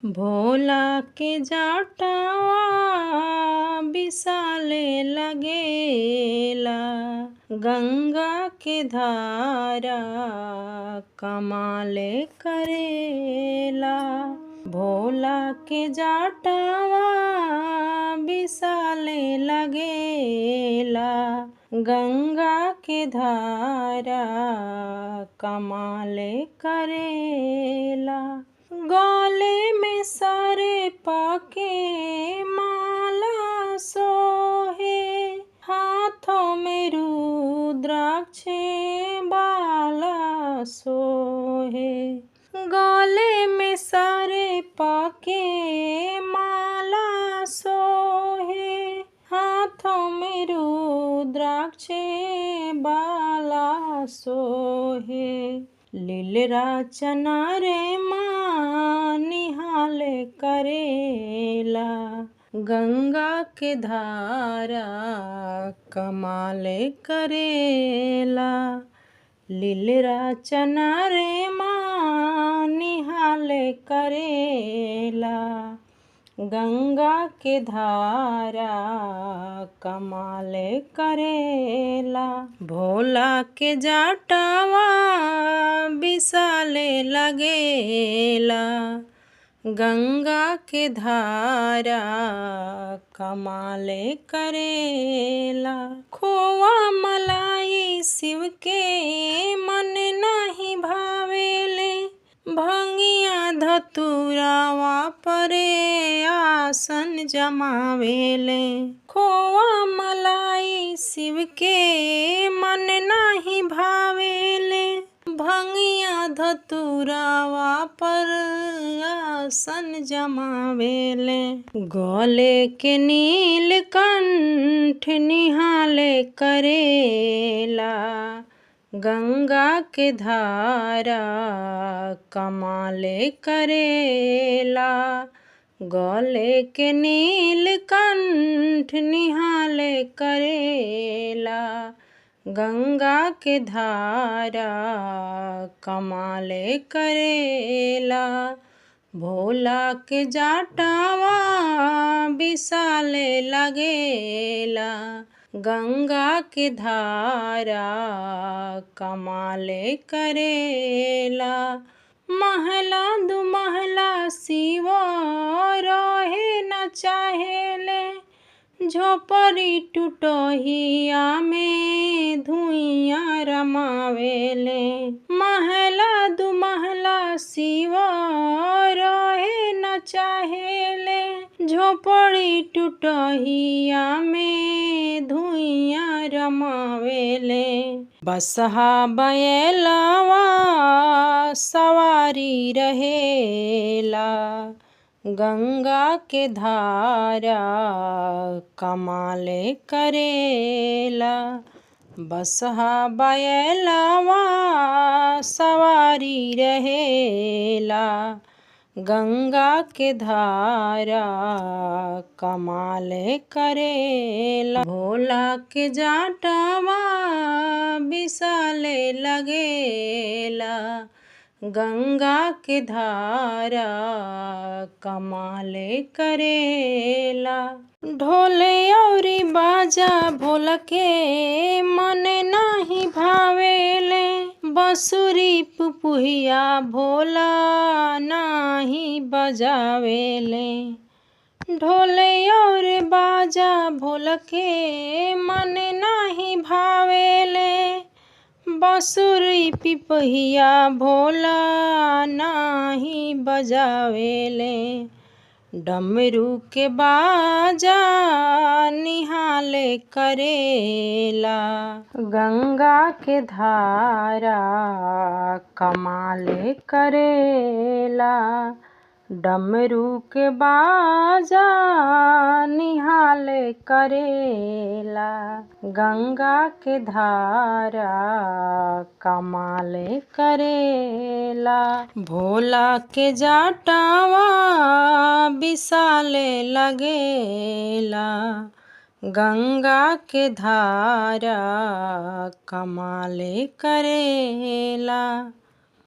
भोला के जटावा विशाले लगेला, गंगा के धारा कमाले करेला। भोला के जटावा विशाले लगेला, गंगा के धारा कमाले करेला। गले में सारे पाके माला सोहे, हाथों में रुद्राक्ष बाला सोहे। गले में सारे पाके माला सोहे, हाथों में रुद्राक्ष बाला सोहे। लीलरा चनारे माँ निहाले करेला, गंगा के धारा कमाले करेला। लीलरा चनारे माँ निहाले करेला, गंगा के धारा कमाले करेला। भोला के जटावा विशाले लगेला, गंगा के धारा कमाले करेला। खोवा मलाई शिव के मन नहीं भावेले, भंगिया धतुरावा परे आसन जमावेले। खोवा मलाई शिव के मन नहीं भावेले, भंगिया धतुरावा पर आसन जमावेले। गले के नीलकंठ निहाले करेला, गंगा के धारा कमाले करेला। गले के नीलकंठ निहाले करेला, गंगा के धारा कमाले करेला। भोला के जटावा विशाले लगेला, गंगा के धारा कमाले करेला। महला दु महला शिव रहे न चाहेले, झोपड़ी टूटहिया में धुइयां रमावेले। महला दु महला शिव रहे न चाहेले, झोपड़ी टूटहिया में धुइयां रमावेले। बसहा बैलवा सवारी रहेला, गंगा के धारा कमाले करेला। बसहा बैलवा सवारी रहेला, गंगा के धारा कमाले करेला। भोला के जटावा विशाले लगेला, गंगा के धारा कमाले करेला। ढोले औरी बाजा भोला के मन नाही भावेले, बंसुरी पुपुहिया भोला नाही बजावेले। ढोले और बाजा भोला के मन नाही भावेले, बंसुरी पिपहिया भोला नाही बजावेले। डमरू के बाजा निहाले करेला, गंगा के धारा कमाले करेला। डमरू के बाजा निहाले करेला, गंगा के धारा कमाले करेला। भोला के जटावा विशाले लगेला, गंगा के धारा कमाले करेला।